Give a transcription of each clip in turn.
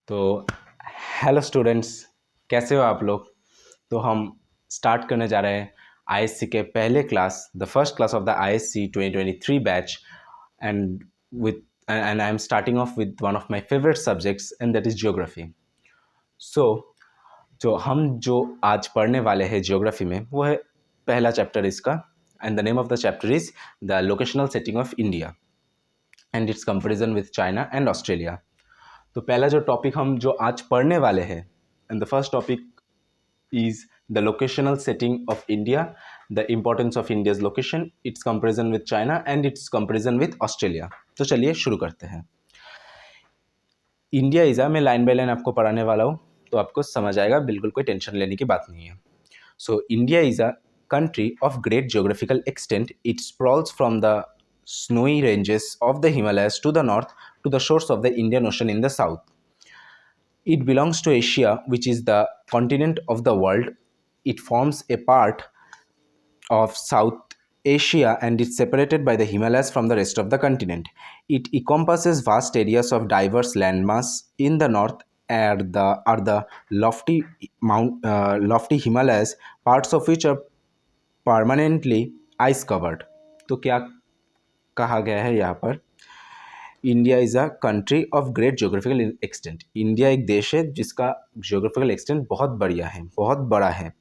तो hello students, कैसे हो आप लोग। तो हम स्टार्ट करने जा रहे हैं आईएससी के पहले class, the first class of the ISC 2023 batch, and with and I am starting off with one of my favourite subjects and that is geography. So जो आज पढ़ने वाले हैं ज्योग्राफी में, वो है पहला चैप्टर इसका, and the name of the chapter is the locational setting of India and it's comparison with China and Australia. तो पहला जो टॉपिक हम जो आज पढ़ने वाले हैं, and the first topic is the locational setting of India, the importance of India's location, it's comparison with China and it's comparison with Australia. तो चलिए शुरू करते हैं। इंडिया इज़ा मैं लाइन बाय लाइन आपको पढ़ाने वाला हूँ, तो आपको समझ आएगा, बिल्कुल कोई टेंशन लेने की बात नहीं है। So India is a country of great geographical extent. It sprawls from the snowy ranges of the Himalayas to the north to the shores of the Indian Ocean in the south. It belongs to Asia, which is the continent of the world. It forms a part of South Asia and is separated by the Himalayas from the rest of the continent. It encompasses vast areas of diverse landmass. In the north are the lofty Himalayas, parts of which are permanently ice covered. तो क्या कहा गया है यहाँ पर, India is a country of great geographical extent. India एक देश है जिसका जोग्राफिकल एक्सटेंट बहुत बढ़िया है, बहुत बड़ा है।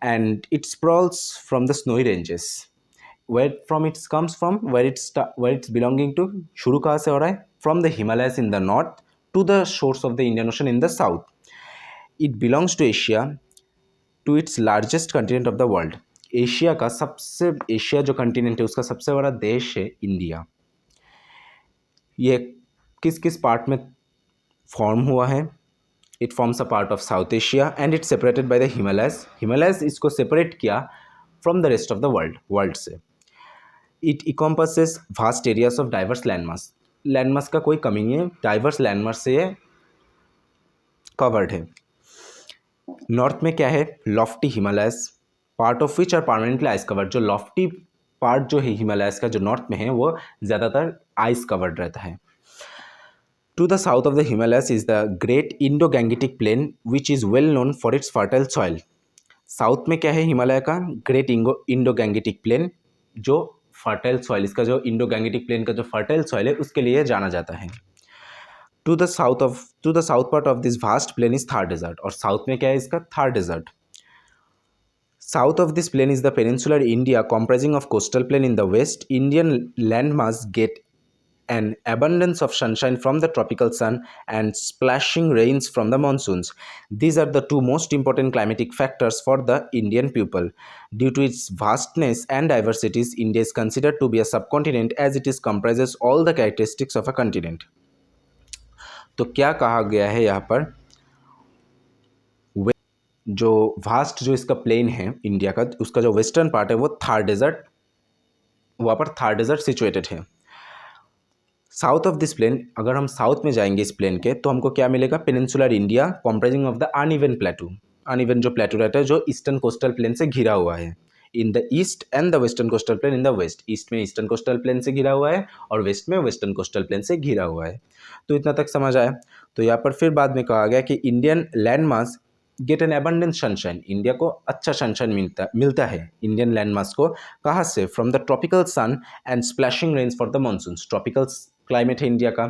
And it sprawls from the snowy ranges, where from its comes from, where it's belonging to, शुरू कहाँ से हो रहा है, from the Himalayas in the north to the shores of the Indian Ocean in the south. It belongs to Asia, to its largest continent of the world. Asia जो continent है उसका सबसे बड़ा देश है इंडिया। ये किस किस पार्ट में फॉर्म हुआ है, it forms a part of South Asia and it's separated by the Himalayas. Himalayas इसको सेपरेट किया from the rest of the world से। It encompasses vast areas of diverse landmass. Landmass का कोई कमी नहीं है, डाइवर्स लैंडमास से ये कवर्ड है। नॉर्थ में क्या है, lofty Himalayas, part of which are permanently ice covered. जो लॉफ्टी पार्ट जो है हिमालयस का, जो नॉर्थ में है, वो ज़्यादातर आइस कवर्ड रहता है। To the south of the Himalayas is the Great Indo-Gangetic Plain, which is well known for its fertile soil. South में क्या है हिमालय का, ग्रेट इंडो गैंगेटिक प्लेन, जो फर्टाइल सॉइल, इसका जो इंडो गैंगेटिक प्लेन का जो फर्टाइल सॉइल है उसके लिए जाना जाता है। To the south part of this vast plain is Thar desert, और साउथ में क्या है इसका, Thar desert. South of this plain is the peninsular India, comprising of coastal plain in the west. Indian landmass get an abundance of sunshine from the tropical sun and splashing rains from the monsoons. These are the two most important climatic factors for the Indian people. Due to its vastness and diversities, India is considered to be a subcontinent as it is comprises all the characteristics of a continent. तो क्या कहा गया है यहाँ पर, जो vast जो इसका प्लेन है इंडिया का, उसका जो वेस्टर्न पार्ट है वो थार डेजर्ट, वहाँ पर थार डेजर्ट सिचुएटेड है। साउथ ऑफ दिस प्लेन, अगर हम साउथ में जाएंगे इस प्लेन के, तो हमको क्या मिलेगा, peninsular India comprising of the uneven plateau. Uneven जो प्लेटू रहता है जो ईस्टर्न कोस्टल प्लेन से घिरा हुआ है, in the east and the western coastal plain in the west. East में ईस्टर्न कोस्टल प्लेन से घिरा हुआ है और वेस्ट में वेस्टर्न कोस्टल प्लेन से घिरा हुआ है। तो इतना तक समझ आया। तो यहाँ पर फिर बाद में कहा गया कि Indian land mass get an abundance sunshine, India को अच्छा सनशाइन मिलता है इंडियन लैंड मास को। कहाँ से, from the tropical sun and splashing rains for the monsoons. Tropical climate है इंडिया का,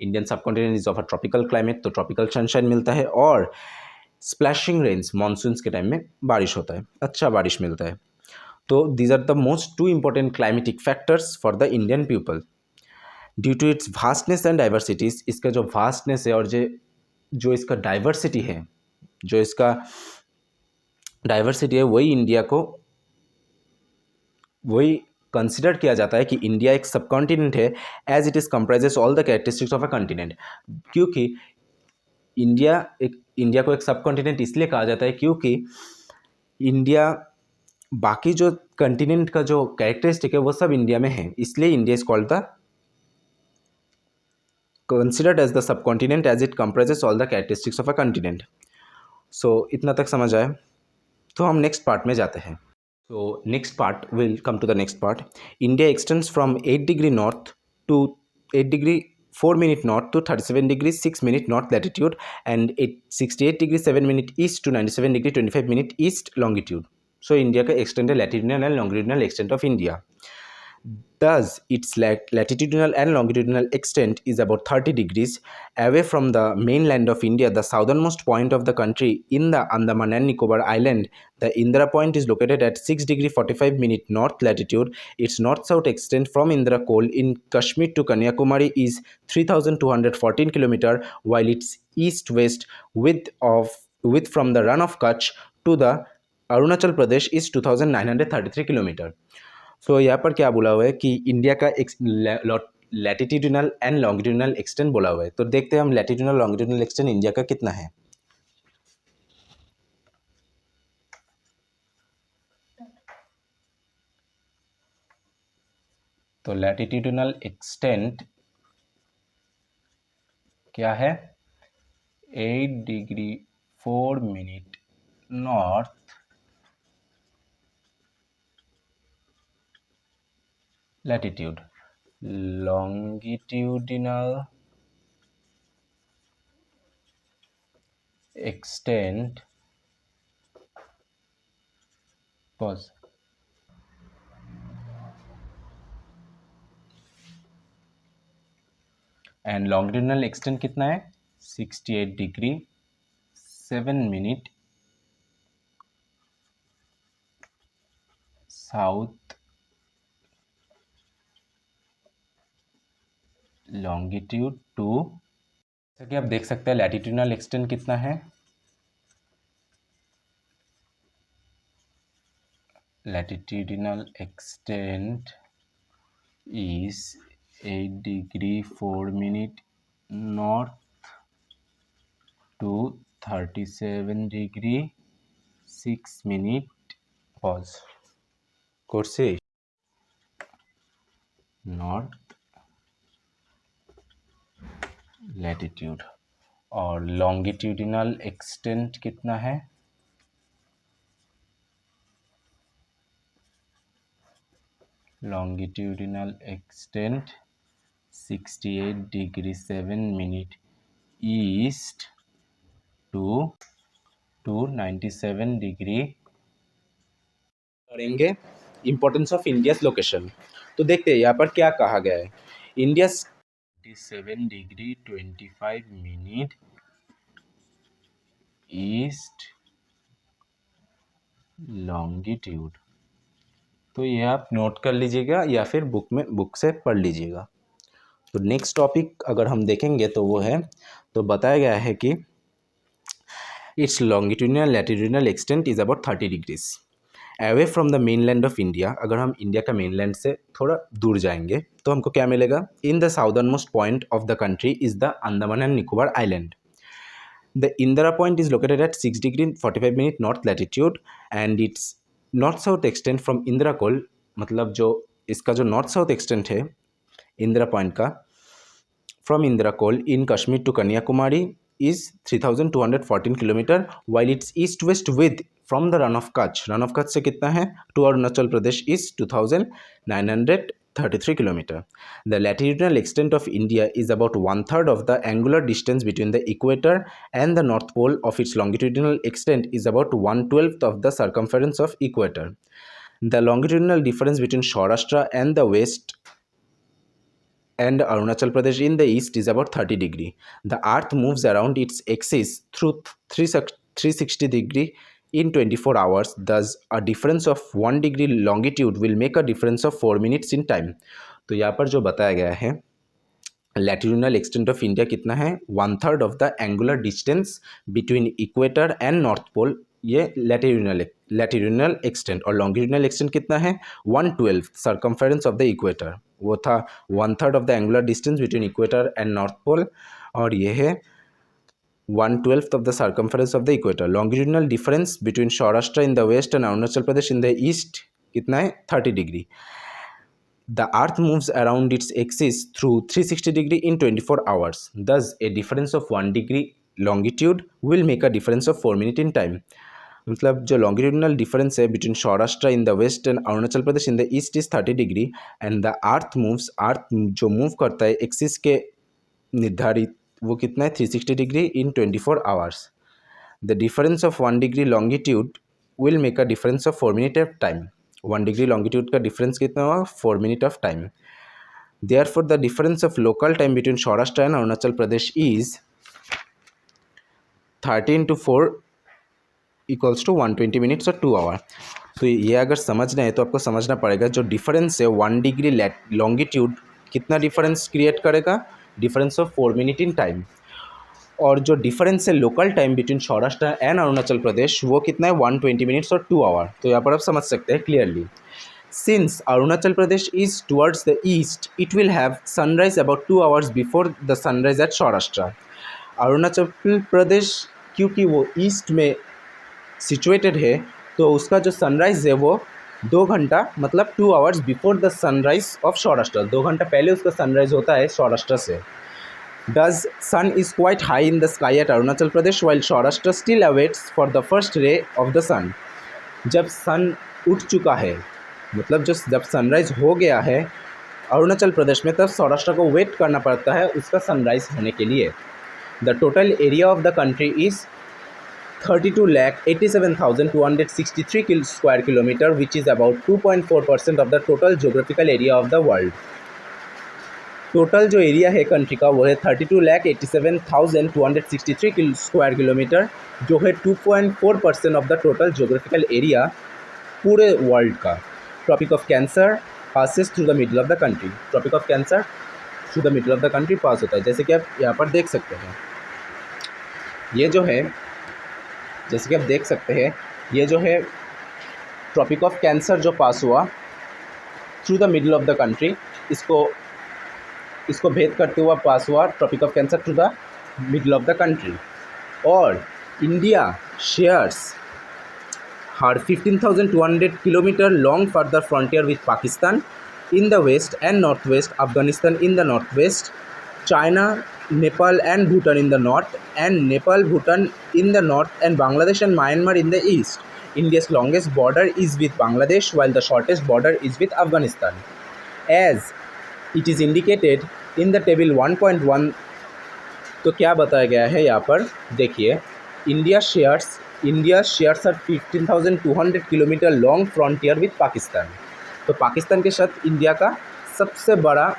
Indian subcontinent is of a tropical climate, तो ट्रॉपिकल सनशाइन मिलता है, और स्प्लैशिंग रेन्स मानसून्स के टाइम में बारिश होता है, अच्छा बारिश मिलता है। तो these are the most two important climatic factors for the Indian people. Due to its vastness and diversities, इसका जो वास्टनेस है और जो इसका डाइवर्सिटी है, जो इसका डाइवर्सिटी है, वही इंडिया को वही कंसिडर किया जाता है कि इंडिया एक सब कॉन्टिनेंट है, as it is comprises all the characteristics of a continent. क्योंकि इंडिया को एक सब कॉन्टिनेंट इसलिए कहा जाता है क्योंकि इंडिया बाकी जो कॉन्टिनेंट का जो कैरेक्टरिस्टिक है वो सब इंडिया में है, इसलिए India is called the considered as the subcontinent as it comprises all the characteristics of a continent. So इतना तक समझ आए। तो हम नेक्स्ट पार्ट में जाते हैं। So next part, we'll come to the next part. India extends from 8 degree north to 8 degree 4 minute north to 37 degrees 6 minute north latitude, and 68 degrees 7 minute east to 97 degree 25 minute east longitude. So India का extended latitudinal and longitudinal extent of India. Thus, its latitudinal and longitudinal extent is about 30 degrees away from the mainland of India, the southernmost point of the country in the Andaman and Nicobar Island. The Indira point is located at 6 degree 45 minute north latitude. Its north-south extent from Indira Col in Kashmir to Kanyakumari is 3,214 km, while its east-west width from the Run of Kutch to the Arunachal Pradesh is 2,933 km. सो यहाँ पर क्या बोला हुआ है कि India का latitudinal and longitudinal extent बोला हुआ है। तो देखते हैं हम लैटिट्यूडिनल लॉन्गिट्यूडिनल एक्सटेंट इंडिया का कितना है। तो लैटिट्यूडिनल एक्सटेंट क्या है, 8 degree 4 minute north latitude. Longitudinal extent, pause, and longitudinal extent कितना है, 68 degree 7 minute south longitude to, जैसा कि आप देख सकते हैं लैटिट्यूडिनल एक्सटेंट कितना है, latitudinal extent is 8 degree 4 minute north to 37 degree 6 minute pause করছে नॉर्थ लैटिट्यूड। और लॉन्गिट्यूडिनल एक्सटेंट कितना है, longitudinal extent 68 degree 7 minute east to 297 degree. करेंगे इंपॉर्टेंस ऑफ इंडियाज लोकेशन। तो देखते हैं यहाँ पर क्या कहा गया है, India 27 degree 25 minute east longitude. तो ये आप नोट कर लीजिएगा या फिर बुक से पढ़ लीजिएगा। तो नेक्स्ट टॉपिक अगर हम देखेंगे तो वो है, तो बताया गया है कि its longitudinal latitudinal extent is about 30 degrees away from the mainland of India. अगर हम इंडिया का मेनलैंड से थोड़ा दूर जाएंगे तो हमको क्या मिलेगा, in the southernmost point of the country is the Andaman and Nicobar island. The Indira point is located at 6 degree 45 minute north latitude and its north south extent from Indira Col, मतलब जो इसका जो नॉर्थ साउथ एक्सटेंट है Indira point का, from Indira Col in Kashmir to Kanyakumari is 3,214 kilometre, while its east west width from the run of Kutch से कितना है to Arunachal Pradesh is 2,933 kilometer. The latitudinal extent of India is about 1/3 of the angular distance between the equator and the north pole of its longitudinal extent is about 1/12 of the circumference of equator. The longitudinal difference between Saurashtra and the west and Arunachal Pradesh in the east is about 30 degree. The earth moves around its axis through 360 degree in 24 hours. Thus, a difference of 1 degree longitude will make a difference of 4 minutes in time. तो यहाँ पर जो बताया गया है latitudinal extent of India कितना है, 1/3 of the angular distance between equator and north pole, ये लैटिट्यूडिनल एक्सटेंट। और लॉन्गिट्यूडिनल एक्सटेंट कितना है, 1/12 सर्कमफेरेंस ऑफ द इक्वेटर, वो था 1/3 of the angular distance between equator and north pole, और ये है 1/12 of the circumference of the equator. Longitudinal difference between Saurashtra in the west and Arunachal Pradesh in the east कितना है, 30 degree. The earth moves around its axis through 360 degree in 24 hours. Thus, a difference of 1 degree longitude will make a difference of 4 minutes in time. मतलब जो longitudinal difference है between Saurashtra in the west and Arunachal Pradesh in the east is 30 degree, and the earth जो move करता है axis के निर्धारित वो कितना है 360 degree in 24 hours. The difference of 1 degree longitude will make a difference of 4 minute of time. 1 degree longitude का difference कितना होगा 4 minute of time. Therefore, the difference of local time between Saurashtra and Arunachal Pradesh is 13 to 4 equals to 120 minutes और 2 our. तो ये अगर समझना है तो आपको समझना पड़ेगा जो डिफरेंस है 1 डिग्री लॉन्गिट्यूड कितना डिफरेंस क्रिएट करेगा, difference of 4 minute in time. और जो डिफरेंस है local time between Saurashtra and Arunachal Pradesh वो कितना है 120 मिनट्स और 2 आवर। तो यहाँ पर आप समझ सकते हैं clearly. Since Arunachal Pradesh is towards the east, it will have sunrise about 2 hours before the sunrise at Saurashtra. Arunachal Pradesh क्योंकि वो ईस्ट में सिचुएटेड है तो उसका जो सनराइज़ है वो 2 घंटा मतलब 2 hours before the sunrise of Saurashtra, 2 घंटा पहले उसका सनराइज होता है सौराष्ट्र से। Thus, sun is quite high in the sky at Arunachal Pradesh while Saurashtra still awaits for the first ray of the sun. जब सन उठ चुका है मतलब जब सनराइज़ हो गया है अरुणाचल प्रदेश में, तब सौराष्ट्र को वेट करना पड़ता है उसका सनराइज़ होने के लिए। The total area of the country is 32,87,263 square kilometre which is about 2.4% of the total geographical area of the world. Total जो एरिया है कंट्री का वो है 32,87,263 स्क्वायर किलोमीटर, जो है 2.4% of the total geographical area पूरे वर्ल्ड का। Tropic of Cancer passes through the middle of the country. Tropic of Cancer through the middle of the country pass होता है, जैसे कि आप यहाँ पर देख सकते हैं। ये जो है जैसे कि आप देख सकते हैं ये जो है ट्रॉपिक ऑफ कैंसर जो पास हुआ through the middle of the country, इसको भेद करते हुआ पास हुआ tropic of Cancer through the middle of the country. और India shares her 15,200 kilometer long further frontier with Pakistan in the west and northwest, Afghanistan in the northwest, China, Nepal and Bhutan in the north, and Nepal, Bhutan in the north, and Bangladesh and Myanmar in the east. India's longest border is with Bangladesh while the shortest border is with Afghanistan. As it is indicated in the table 1.1, तो क्या बताया गया है यहाँ पर देखिए, India shares our 15,200 kilometre long frontier with Pakistan. तो पाकिस्तान के साथ इंडिया का सबसे बड़ा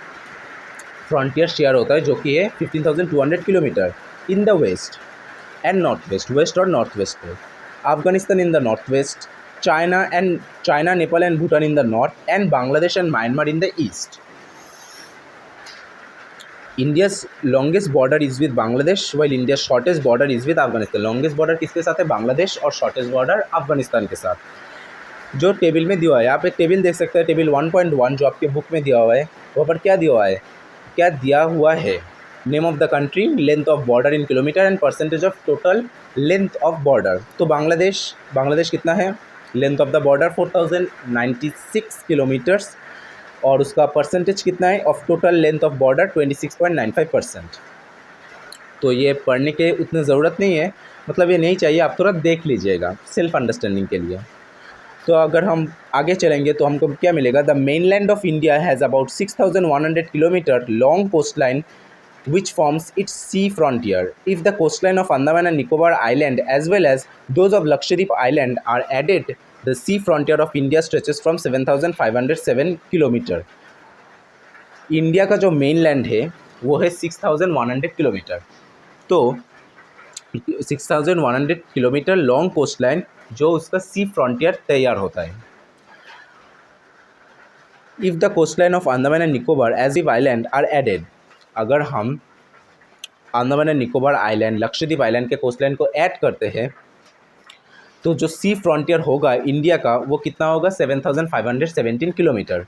फ्रंटियर शेयर होता है जो कि है 15,200 kilometre in the west and north west, west और नॉर्थ वेस्ट में। Afghanistan in the north west, China Nepal and Bhutan in the north, and Bangladesh and Myanmar in the east. India's longest border is with Bangladesh while India's shortest border is with Afghanistan. longest border किसके साथ है? बांग्लादेश, और shortest border Afghanistan के साथ। जो table में दिया हुआ है, आप एक टेबल देख सकते हैं, टेबल 1.1 जो आपके बुक में दिया हुआ है वहाँ पर क्या दिया हुआ है? Name of the country, length of border in kilometre and percentage of total length of border. तो बांग्लादेश कितना है? Length of the border 4,096 kilometres, और उसका परसेंटेज कितना है of total length of border? 26.95%। तो ये पढ़ने के उतनी ज़रूरत नहीं है, मतलब ये नहीं चाहिए, आप थोड़ा देख लीजिएगा सेल्फ अंडरस्टैंडिंग के लिए। तो अगर हम आगे चलेंगे तो हमको क्या मिलेगा? The mainland of India has about 6,100 kilometre long coast line which forms its sea frontier. If the coastline of Andaman and Nicobar Island as well as those of Lakshadweep Island are added, the sea frontier of India stretches from 7,507 kilometre. India का जो mainland है वो है 6,100 kilometre. तो 6,100 kilometre long coast line जो उसका सी frontier तैयार होता है। If the coast line of Andaman and Nicobar as if island are added, अगर हम Andaman and Nicobar island, Lakshadweep island के कोस्ट लाइन को ऐड करते हैं तो जो सी फ्रंटियर होगा इंडिया का वो कितना होगा? 7,517 kilometre.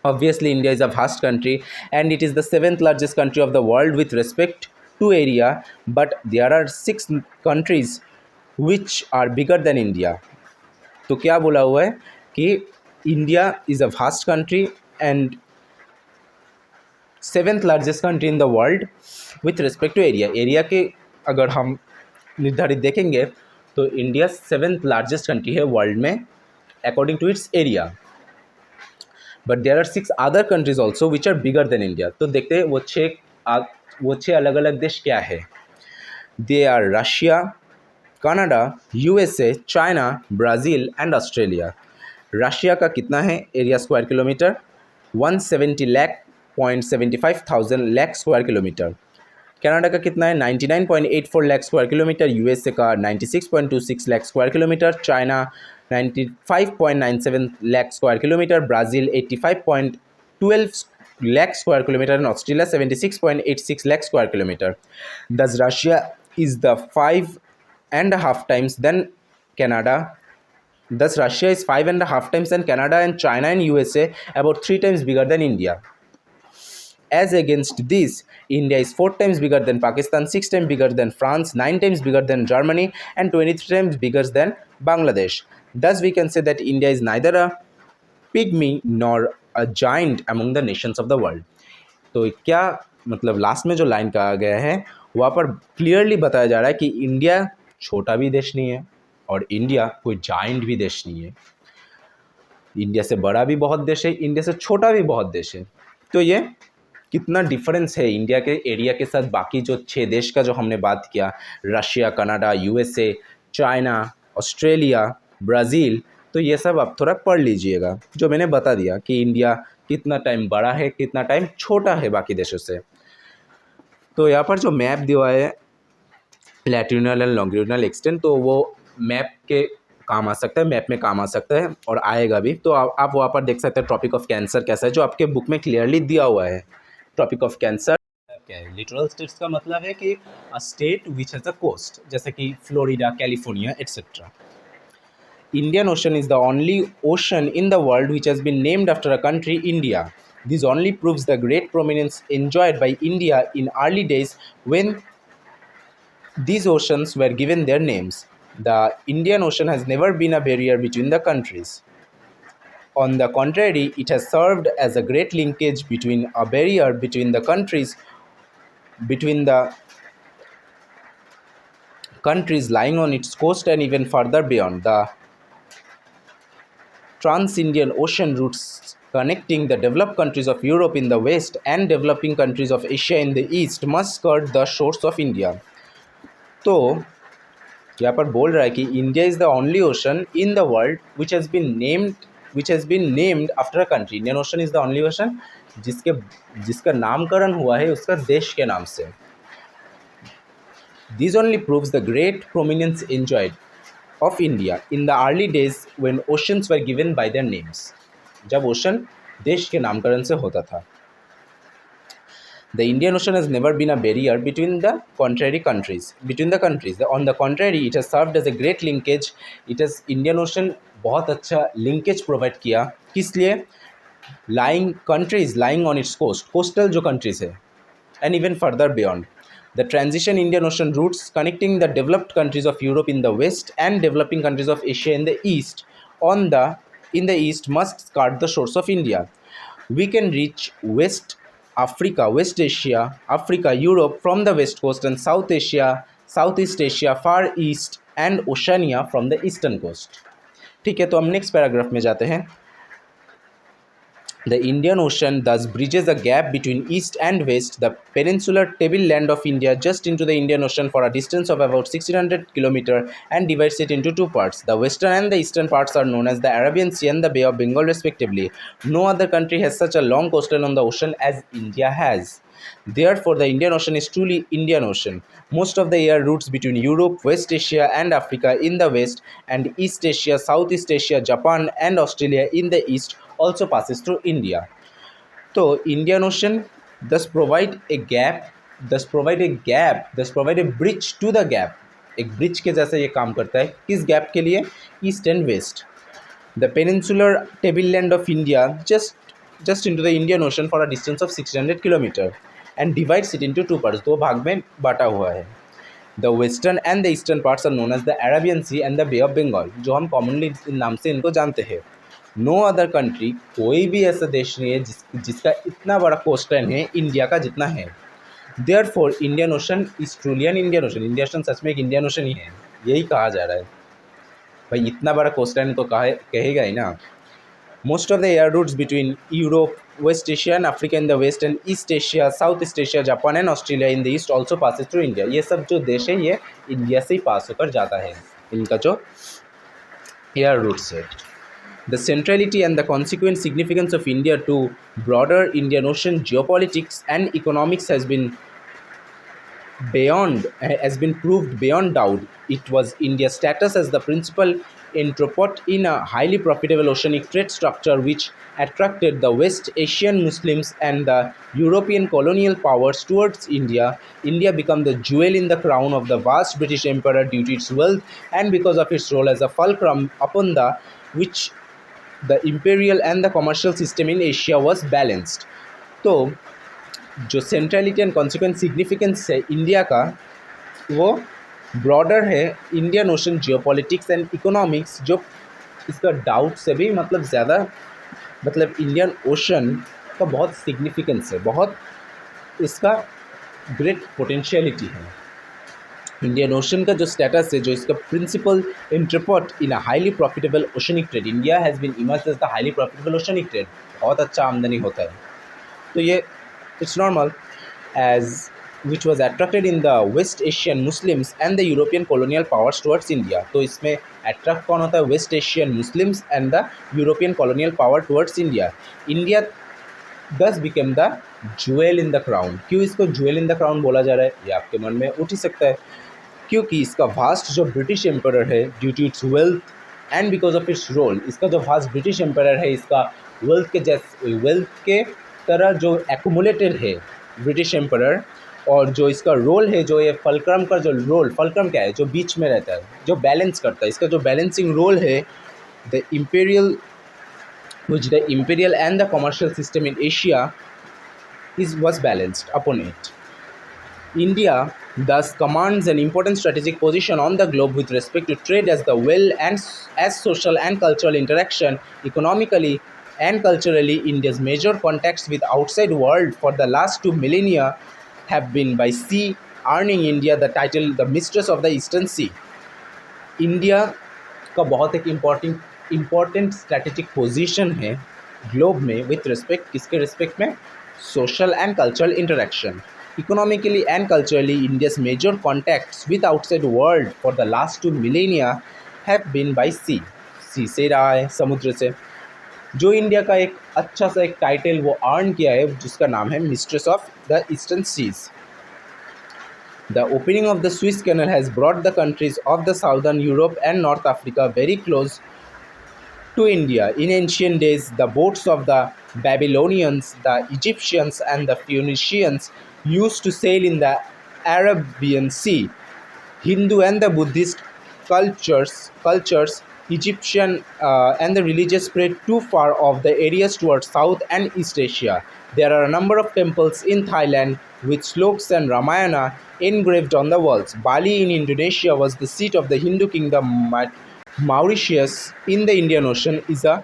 Obviously, India is a vast country and it is the 7th largest country of the world with respect to area, but there are 6 countries which are bigger than India. तो क्या बोला हुआ है कि India is a vast country and 7th largest country in the world with respect to area. Area के अगर हम निर्धारित देखेंगे तो इंडिया 7th लार्जेस्ट कंट्री है वर्ल्ड में according to its area, but there are 6 other countries also which are bigger than India. तो देखते हैं वो 6 वो 6 अलग अलग देश क्या है? They are Russia, Canada, USA, China, Brazil and Australia. Russia का कितना है area square kilometre? 170 lakh 0.75 lakh square kilometre. Canada का कितना है? 99.84 लाख स्क्वायर किलोमीटर। यूएसए का 96.26 lakh square kilometre. China 95.97 lakh square kilometre. Brazil 85.12 lakh square kilometer and Australia 76.86 lakh square kilometer. Thus, Russia is the 5.5 times than Canada. Thus, Russia is 5.5 times than Canada, and China and USA about 3 times bigger than India. As against this, India is 4 times bigger than Pakistan, 6 times bigger than France, 9 times bigger than Germany, and 23 times bigger than Bangladesh. Thus, we can say that India is neither a pygmy nor a giant among the nations of the world. तो क्या मतलब last में जो line कहा गया है वहाँ पर क्लियरली बताया जा रहा है कि इंडिया छोटा भी देश नहीं है और इंडिया कोई जाइंट भी देश नहीं है। इंडिया से बड़ा भी बहुत देश है, इंडिया से छोटा भी बहुत देश है। तो ये कितना डिफरेंस है इंडिया के एरिया के साथ बाकी जो 6 देश का जो हमने बात किया, Russia, Canada, USA, China, Australia, Brazil. तो ये सब आप थोड़ा पढ़ लीजिएगा, जो मैंने बता दिया कि इंडिया कितना टाइम बड़ा है, कितना टाइम छोटा है बाकी देशों से। तो यहाँ पर जो मैप दिया है लैटिट्यूडनल एंड लॉन्गिट्यूडनल एक्सटेंट, तो वो मैप के काम आ सकता है, मैप में काम आ सकता है और आएगा भी। तो आप वहाँ पर देख सकते हैं टॉपिक ऑफ कैंसर कैसा है, जो आपके बुक में क्लियरली दिया हुआ है। टॉपिक ऑफ कैंसर क्या है? लिटरल स्टेट्स का मतलब है कि a state which has a coast, जैसे कि Florida, California etcetera. Indian Ocean is the only ocean in the world which has been named after a country, India. This only proves the great prominence enjoyed by India in early days when these oceans were given their names. The Indian Ocean has never been a barrier between the countries. On the contrary, it has served as a great linkage between a barrier between the countries, lying on its coast and even further beyond. The Trans-Indian Ocean routes connecting the developed countries of Europe in the west and developing countries of Asia in the east must skirt the shores of India. तो यहाँ पर बोल रहा है कि India is the only ocean in the world which has been named after a country. Indian Ocean is the only ocean जिसका नामकरण हुआ है उसका देश के नाम से। This only proves the great prominence enjoyed of India in the early days when oceans were given by their names. जब ओशन देश के नामकरण से होता था। The Indian Ocean has never been a barrier between the countries. On the contrary, it has served as a great linkage. Indian Ocean बहुत अच्छा linkage provide किया। किस लिए? Countries lying on its coast, coastal जो countries है, and even further beyond. The transition Indian Ocean routes connecting the developed countries of Europe in the west and developing countries of Asia in the east in the east must skirt the shores of India. We can reach West Africa, West Asia, Africa, Europe from the west coast, and South Asia, Southeast Asia, Far East and Oceania from the eastern coast. ठीक है, तो हम next paragraph में जाते हैं। The Indian Ocean thus bridges a gap between east and west, the peninsular tableland of India, just into the Indian Ocean for a distance of about 1600 km and divides it into two parts. The western and the eastern parts are known as the Arabian Sea and the Bay of Bengal respectively. No other country has such a long coastline on the ocean as India has. Therefore, the Indian Ocean is truly Indian Ocean. Most of the air routes between Europe, West Asia and Africa in the west, and East Asia, Southeast Asia, Japan and Australia in the east also passes through India. So Indian Ocean thus provide a bridge to the gap. एक bridge के जैसा ये काम करता है। किस gap के लिए? East and west. The peninsular tableland of India just into the Indian Ocean for a distance of 600 km and divides it into two parts. दो भाग में बांटा हुआ है। The western and the eastern parts are known as the Arabian Sea and the Bay of Bengal, जो हम commonly नाम से इनको जानते हैं। नो अदर कंट्री, कोई भी ऐसा देश नहीं है जिसका इतना बड़ा कोस्टलाइन है इंडिया का जितना है। Therefore Indian Ocean is truly an Indian Ocean. Indian Ocean सच में एक इंडियन ओशन ही है, यही कहा जा रहा है। भाई इतना बड़ा कोस्टलाइन तो कहेगा ही ना। Most of the air routes between Europe, West Asia and Africa in the west and East Asia, Southeast Asia, Japan and Australia in the east also passes through India. ये सब जो देश है ये इंडिया से ही पास होकर जाता है, इनका जो एयर रूट्स है. The centrality and the consequent significance of India to broader Indian Ocean geopolitics and economics has been proved beyond doubt. It was India's status as the principal entrepot in a highly profitable oceanic trade structure which attracted the West Asian Muslims and the European colonial powers towards India. India became the jewel in the crown of the vast British Empire due to its wealth and because of its role as a fulcrum upon the which the imperial and the commercial system in Asia was balanced. तो जो centrality and consequent significance है India का वो broader है Indian ocean geopolitics and economics, जो इसका doubt से भी मतलब ज़्यादा मतलब इंडियन ओशन का बहुत सिग्निफिकेंस है, बहुत इसका ग्रेट पोटेंशियलिटी है. इंडियन ओशन का जो स्टेटस है, जो इसका principal interport in a highly profitable oceanic trade, India has been immersed as the highly profitable oceanic trade, बहुत अच्छा आमदनी होता है. तो ये it's normal as which was attracted in the West Asian Muslims and the European colonial powers towards India. तो इसमें attract कौन होता है? West Asian Muslims and the European colonial power towards India. India thus became the jewel in the crown. क्यों इसको jewel in the crown बोला जा रहा है? ये आपके मन में उठ ही सकता है, क्योंकि इसका वास्ट जो ब्रिटिश एम्पायर है due to its wealth and because of its role, इसका जो वास्ट ब्रिटिश एम्पायर है इसका वेल्थ के तरह जो एक्यूमुलेटेड है ब्रिटिश एम्पायर, और जो इसका रोल है, जो ये फलक्रम का जो रोल, फलक्रम क्या है? जो बीच में रहता है, जो बैलेंस करता है, इसका जो बैलेंसिंग रोल है, the imperial and the commercial system in Asia was balanced upon it. India thus commands an important strategic position on the globe with respect to trade as the well and as social and cultural interaction. Economically and culturally, India's major contacts with outside world for the last 2 millennia have been by sea, earning India the title the mistress of the eastern sea. India का बहुत एक important strategic position है globe में with respect, किसके respect में? Social and cultural interaction. Economically and culturally India's major contacts with outside world for the last 2 millennia have been by sea. Sea से रहा है, समुद्र से. जो इंडिया का एक अच्छा सा एक टाइटल वो अर्न किया है जिसका नाम है mistress of the eastern seas. The opening of the Suez Canal has brought the countries of the southern Europe and North Africa very close to India. In ancient days, the boats of the Babylonians, the Egyptians, and the Phoenicians used to sail in the Arabian Sea. Hindu and the Buddhist cultures, Egyptian and the religious spread too far of the areas towards South and East Asia. There are a number of temples in Thailand with slokas and Ramayana engraved on the walls. Bali in Indonesia was the seat of the Hindu kingdom. Mauritius in the Indian Ocean is a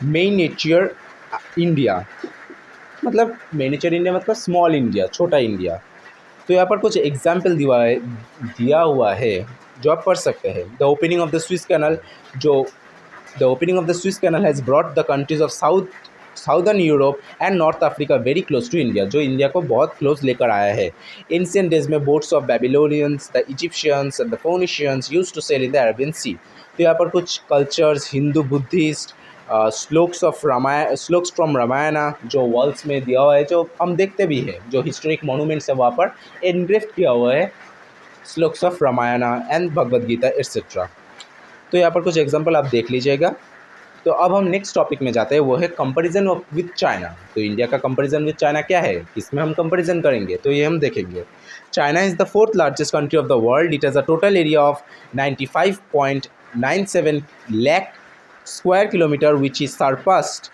miniature India. मतलब miniature India मतलब small India, छोटा India. तो यहाँ पर कुछ example दिया हुआ है जो आप पढ़ सकते हैं. The opening of the Suez canal, जो the opening of the Suez canal has brought the countries of southern Europe and north Africa very close to India, जो इंडिया को बहुत क्लोज लेकर आया है. एंशिएंट डेज में boats of Babylonians, the Egyptians and the Phoenicians used to sail in the Arabian sea. तो यहाँ पर कुछ cultures, Hindu, Buddhist, shlokas from Ramayana जो वॉल्स में दिया हुआ है, जो हम देखते भी हैं, जो हिस्टोरिक मोनूमेंट्स है वहाँ पर एनग्रेव किया हुआ है shlokas of Ramayana and Bhagavad Gita etcetera. तो यहाँ पर कुछ एग्जांपल आप देख लीजिएगा. तो अब हम नेक्स्ट टॉपिक में जाते हैं, वो है कंपैरिजन विद चाइना. तो इंडिया का कंपैरिजन विद चाइना क्या है, किसमें हम कंपैरिजन करेंगे, तो ये हम देखेंगे. China is the 4th largest country of the world. It has a total area of 95.97 lakh square kilometer, which is surpassed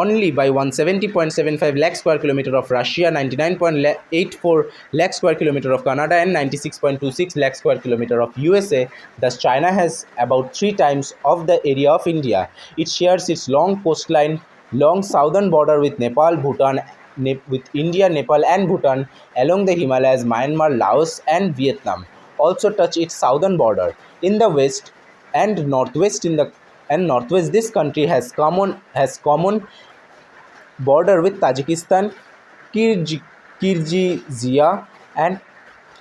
only by 170.75 lakh square kilometer of Russia, 99.84 lakh square kilometer of Canada, and 96.26 lakh square kilometer of USA. Thus, China has about 3 times of the area of India. It shares its long coastline, long southern border with Nepal, Bhutan, with India, Nepal, and Bhutan along the Himalayas, Myanmar, Laos, and Vietnam. Also touch its southern border. In the west and northwest and northwest. This country has common border with Tajikistan, Kyrgyzstan, and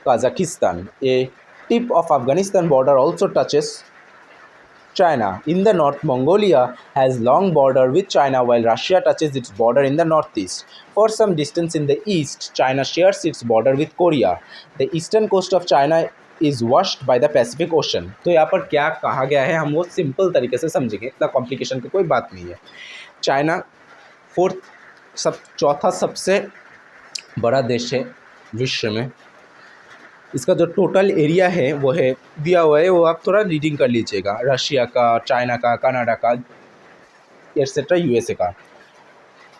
Kazakhstan. A tip of Afghanistan border also touches China. In the north, Mongolia has long border with China while Russia touches its border in the northeast. For some distance in the east, China shares its border with Korea. The eastern coast of China is washed by the Pacific Ocean. तो यहाँ पर क्या कहा गया है हम वो simple तरीके से समझेंगे, इतना कॉम्प्लिकेशन की कोई बात नहीं है। चाइना चौथा सबसे बड़ा देश है विश्व में। इसका जो टोटल एरिया है वो है दिया हुआ है, वो आप थोड़ा रीडिंग कर लीजिएगा, रशिया का, चाइना का, कनाडा का, एट्सेट्रा, यूएसए का।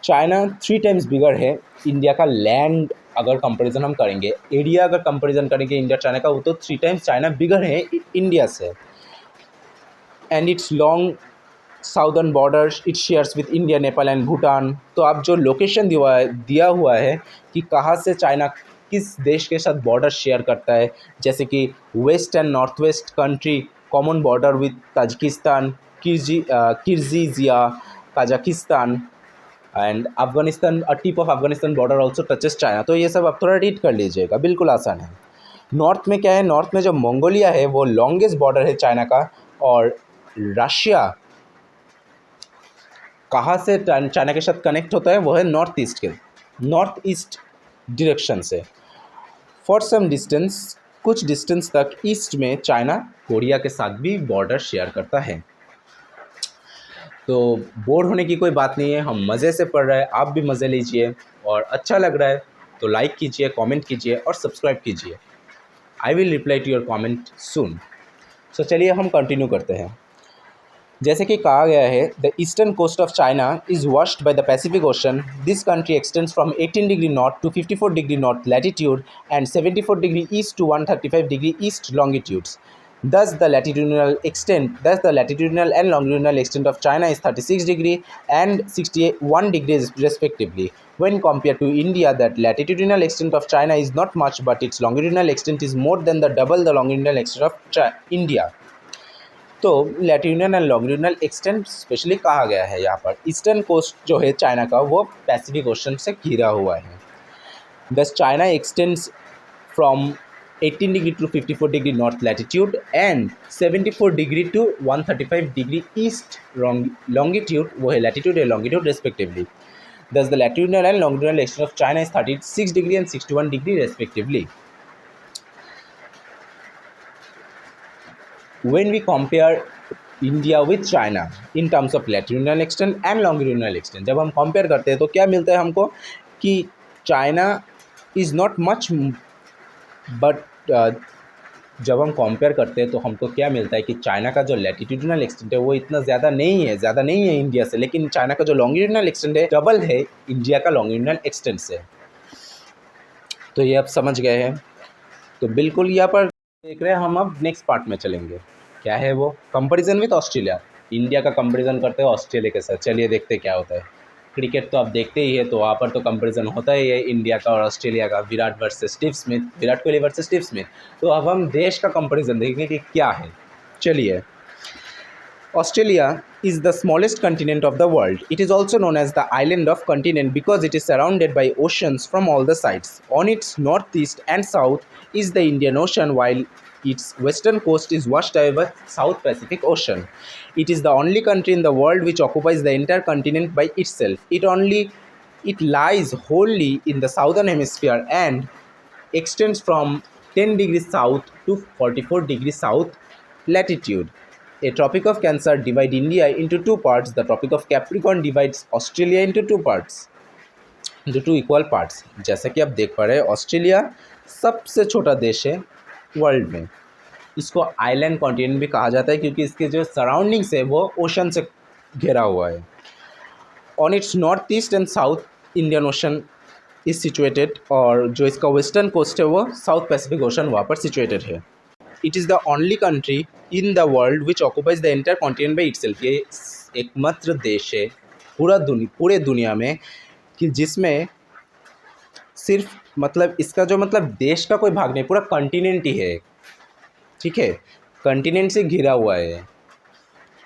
चाइना 3 टाइम्स बिगर है इंडिया का लैंड अगर कंपैरिजन हम करेंगे, एरिया अगर कंपैरिजन करेंगे इंडिया चाइना का, वो तो 3 टाइम्स चाइना बिगर है इंडिया से। And it's long southern borders it shares with India, Nepal and Bhutan. तो आप जो लोकेशन दिया हुआ है कि कहाँ से चाइना किस देश के साथ बॉर्डर शेयर करता है, जैसे कि west and north west country common border with Tajikistan, Kyrgyzia, Kazakhstan and Afghanistan, a tip of Afghanistan border also touches China. तो ये सब आप थोड़ा रीड कर लीजिएगा, बिल्कुल आसान है। नॉर्थ में क्या है, नॉर्थ में जो मंगोलिया है वो लॉन्गेस्ट बॉर्डर है चाइना का, और रशिया कहाँ से चाइना के साथ कनेक्ट होता है वो है नॉर्थ ईस्ट डायरेक्शन से। फॉर सम डिस्टेंस, कुछ डिस्टेंस तक ईस्ट में चाइना कोरिया के साथ भी बॉर्डर शेयर करता है। तो बोर होने की कोई बात नहीं है, हम मज़े से पढ़ रहे हैं, आप भी मज़े लीजिए, और अच्छा लग रहा है तो लाइक कीजिए, कमेंट कीजिए और सब्सक्राइब कीजिए। I will reply to your comment soon. So चलिए हम कंटिन्यू करते हैं। जैसे कि कहा गया है, the eastern coast of China is washed by the Pacific ocean. This country extends from 18 degree north to 54 degree north latitude and 74 degree east to 135 degree east longitudes. Thus, the latitudinal and longitudinal extent of China is 36 degree and 61 degrees respectively. When compared to India, that latitudinal extent of China is not much, but its longitudinal extent is more than the double the longitudinal extent of India. तो latitudinal and longitudinal extent specially कहा गया है यहाँ पर। Eastern coast जो है China का वो पैसिफिक ओशन से घिरा हुआ है। Thus China extends from 18 degree to 54 degree north latitude and 74 degree to 135 degree east longitude, वो है latitude and longitude respectively. Thus the latitudinal and longitudinal extent of China is 36 degree and 61 degree respectively. When we compare India with China in terms of latitudinal extent and longitudinal extent, जब हम compare करते हैं तो क्या मिलता है हमको कि China is not much, but जब हम compare करते हैं तो हमको क्या मिलता है कि चाइना का जो लैटिट्यूडिनल एक्सटेंट है वो इतना ज़्यादा नहीं है इंडिया से, लेकिन चाइना का जो लॉन्गिट्यूडिनल एक्सटेंट है डबल है इंडिया का लॉन्गिट्यूडिनल एक्सटेंट से। तो ये आप समझ गए हैं। तो बिल्कुल यहाँ पर देख रहे हैं हम। अब नेक्स्ट पार्ट में चलेंगे, क्या है वो, कंपैरिजन विद ऑस्ट्रेलिया। इंडिया का कंपैरिजन करते हैं ऑस्ट्रेलिया के साथ। चलिए देखते क्या होता है। क्रिकेट तो आप देखते ही है, तो वहाँ पर तो कंपैरिजन होता ही है इंडिया का और ऑस्ट्रेलिया का, Virat Kohli versus Steve Smith. तो अब हम देश का कंपैरिजन देखेंगे कि क्या है। चलिए, Australia is the smallest continent of the world. It is also known as the island of continent because it is surrounded by oceans from all the sides. On its northeast and south is the Indian Ocean, while its western coast is washed away by South Pacific Ocean. It is the only country in the world which occupies the entire continent by itself. It lies wholly in the southern hemisphere and extends from 10 degrees south to 44 degrees south latitude. A Tropic of Cancer divides India into two parts. The Tropic of Capricorn divides Australia into two equal parts. जैसा कि आप देख पा रहे हैं, Australia सबसे छोटा देश है वर्ल्ड में। इसको आइलैंड कॉन्टिनेंट भी कहा जाता है क्योंकि इसके जो सराउंडिंग्स है वो ओशन से घिरा हुआ है। On it's north east and south Indian Ocean is situated, और जो इसका वेस्टर्न कोस्ट है वो साउथ पैसिफिक ओशन वहाँ पर सिचुएटेड है। It is the only country in the world which occupies the entire continent by itself. ये एकमात्र देश है पूरे दुनिया में कि जिसमें सिर्फ मतलब इसका जो मतलब देश का कोई भाग नहीं, पूरा कॉन्टिनेंट ही है। ठीक है, कॉन्टिनेंट से घिरा हुआ है।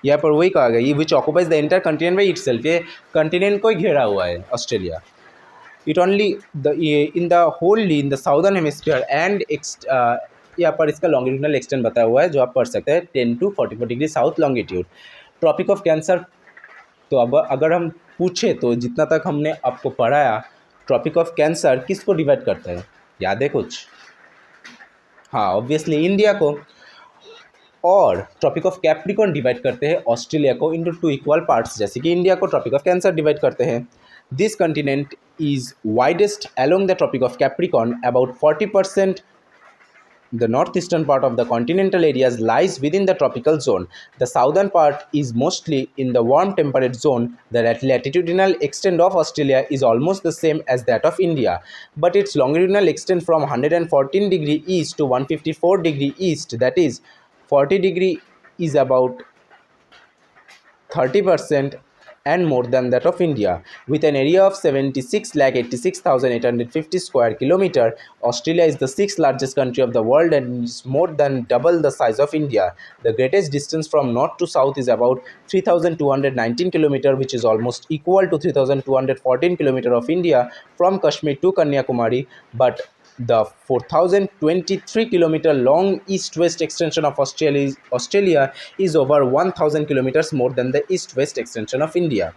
यहाँ पर वही कहा गया, ये which occupies the entire continent by itself, ये कंटिनेंट को ही घेरा हुआ है Australia. It only the in the wholly in the southern hemisphere and यहाँ पर इसका लॉन्गिट्यूडनल एक्सटेंट बताया हुआ है जो आप पढ़ सकते हैं 10 to 44 degree south longitude. Tropic of cancer, तो अब अगर हम पूछे तो जितना तक हमने आपको पढ़ाया, ट्रॉपिक ऑफ कैंसर किसको डिवाइड करता है, याद है कुछ? हाँ, ऑब्वियसली इंडिया को। और ट्रॉपिक ऑफ कैप्रिकॉर्न डिवाइड करते हैं ऑस्ट्रेलिया को इनटू 2 इक्वल पार्ट्स, जैसे कि इंडिया को ट्रॉपिक ऑफ कैंसर डिवाइड करते हैं। This continent is widest along the tropic of Capricorn, about 40%. The northeastern part of the continental areas lies within the tropical zone. The southern part is mostly in the warm temperate zone. The latitudinal extent of Australia is almost the same as that of India, but its longitudinal extent from 114 degree east to 154 degree east, that is 40 degree, is about 30% and more than that of India. With an area of 76,86,850 square kilometer, Australia is the 6th largest country of the world and is more than double the size of India. The greatest distance from north to south is about 3,219 km, which is almost equal to 3,214 km of India from Kashmir to Kanyakumari, but the 4,023 km long east-west extension of Australia is over 1,000 kilometers more than the east-west extension of India.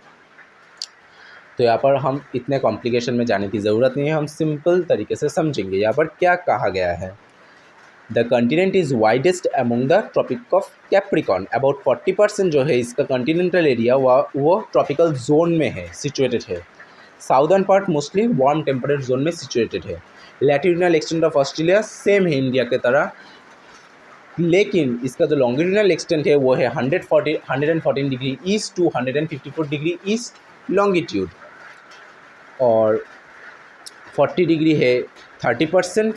तो यहाँ पर हम इतने complication में जाने की ज़रूरत नहीं है, हम सिंपल तरीके से समझेंगे। यहाँ पर क्या कहा गया है, the continent is widest among the tropic of Capricorn, about 40% जो है इसका कॉन्टिनेंटल एरिया वो ट्रॉपिकल जोन में है, सिचुएटेड है। Southern part mostly warm temperate zone में सिचुएटेड है। Latitudinal extent of Australia same है इंडिया के तरह, लेकिन इसका जो लॉन्गिट्यूडनल एक्सटेंट है वो है 114 degree east to 154 degree east longitude, और 40 डिग्री है 30%।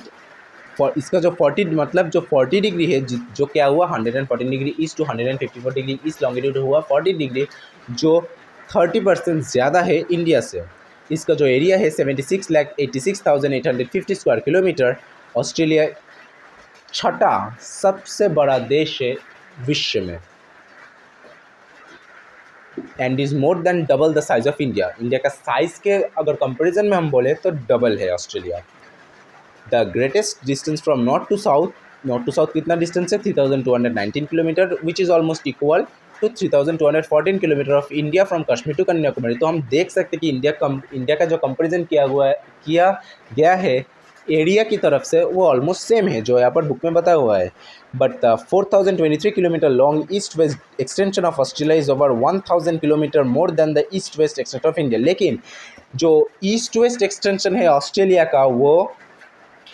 इसका जो 40 मतलब जो 40 डिग्री है जो क्या हुआ 114 degree east to 154 degree east longitude हुआ 40 डिग्री, जो 30% ज़्यादा है इंडिया से। इसका जो एरिया है 76,86,850 स्क्वायर किलोमीटर। ऑस्ट्रेलिया छठा सबसे बड़ा देश है विश्व में, and is more than double the size of India. India का साइज़ के अगर कंपैरिजन में हम बोले तो डबल है Australia. The greatest distance from north to south कितना डिस्टेंस है 3,219 kilometre, which is almost equal to 3,214 kilometre of India from Kashmir to Kanyakumari. तो हम देख सकते हैं कि इंडिया का जो कंपैरिजन किया गया है एरिया की तरफ से वो ऑलमोस्ट सेम है जो यहाँ पर बुक में बताया हुआ है। But the 4,023 kilometre long east west extension of Australia is over 1,000 kilometre more than the east west extension of India. लेकिन जो ईस्ट वेस्ट एक्सटेंशन है ऑस्ट्रेलिया का वो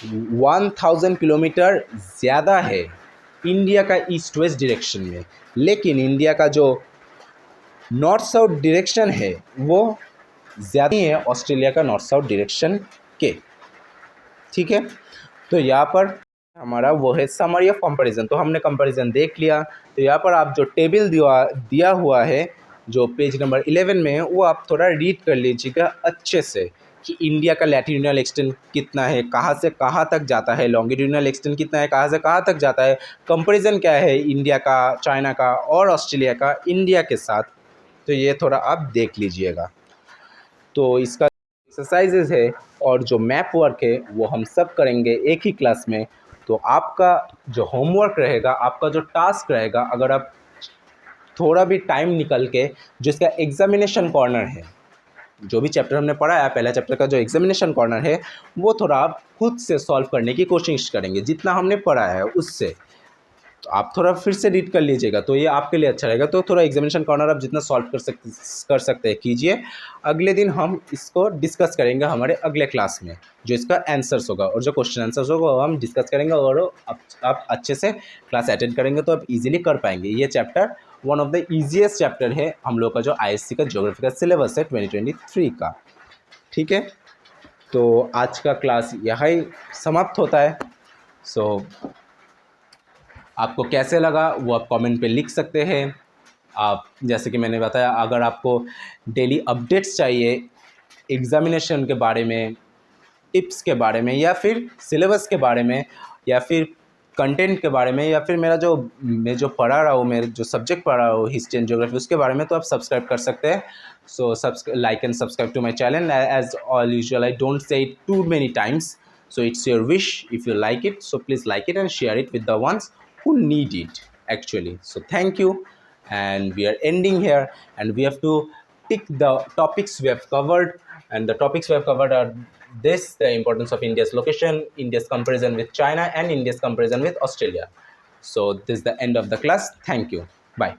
1,000 किलोमीटर ज़्यादा है इंडिया का ईस्ट वेस्ट डायरेक्शन में, लेकिन इंडिया का जो नॉर्थ साउथ डायरेक्शन है वो ज़्यादा ही है ऑस्ट्रेलिया का नॉर्थ साउथ डायरेक्शन के। ठीक है, तो यहाँ पर हमारा वो है समरी ऑफ कंपैरिजन। तो हमने कंपैरिजन देख लिया, तो यहाँ पर आप जो टेबल दिया हुआ है जो पेज नंबर 11 में है वो आप थोड़ा रीड कर लीजिएगा अच्छे से कि इंडिया का लैटिट्यूडनल एक्सटेंट कितना है, कहाँ से कहाँ तक जाता है, लॉन्गिट्यूडनल एक्सटेंट कितना है, कहाँ से कहाँ तक जाता है, कंपैरिजन क्या है इंडिया का, चाइना का और ऑस्ट्रेलिया का इंडिया के साथ। तो ये थोड़ा आप देख लीजिएगा। तो इसका एक्सरसाइजेज है और जो मैप वर्क है वो हम सब करेंगे एक ही क्लास में। तो आपका जो होमवर्क रहेगा, आपका जो टास्क रहेगा, अगर आप थोड़ा भी टाइम निकल के जो इसका एग्जामिनेशन कॉर्नर है, जो भी चैप्टर हमने पढ़ा है पहला चैप्टर का जो एग्जामिनेशन कॉर्नर है वो थोड़ा आप खुद से सॉल्व करने की कोशिश करेंगे जितना हमने पढ़ा है उससे। तो आप थोड़ा फिर से रीड कर लीजिएगा तो ये आपके लिए अच्छा रहेगा। तो थोड़ा एग्जामिनेशन कॉर्नर आप जितना सॉल्व कर सकते हैं कीजिए। अगले दिन हम इसको डिस्कस करेंगे हमारे अगले क्लास में, जो इसका आंसर्स होगा और जो क्वेश्चन आंसर्स होगा वो हम डिस्कस करेंगे, और आप अच्छे से क्लास अटेंड करेंगे तो आप इजीली कर पाएंगे। ये chapter one of the easiest chapter है हम लोग का जो ISC का ज्योग्राफी का सिलेबस है 2023 का। ठीक है, तो आज का क्लास यही समाप्त होता है। सो आपको कैसे लगा वो आप कमेंट पे लिख सकते हैं। आप जैसे कि मैंने बताया, अगर आपको डेली अपडेट्स चाहिए एग्ज़ामिनेशन के बारे में, टिप्स के बारे में, या फिर सिलेबस के बारे में, या फिर कंटेंट के बारे में या फिर मेरा जो मैं जो पढ़ा रहा हूँ, मेरे जो सब्जेक्ट पढ़ा रहा हूँ हिस्ट्री एंड ज्योग्राफी, उसके बारे में, तो आप सब्सक्राइब कर सकते हैं. So like and subscribe to my channel. As all usual I don't say it too many times. So it's your wish. If you like it, so please like it and share it with the ones who need it actually. So thank you, and we are ending here, and we have to tick the topics we have covered. And the topics we have covered are this: the importance of India's location, India's comparison with China, and India's comparison with Australia. So this is the end of the class. Thank you. Bye.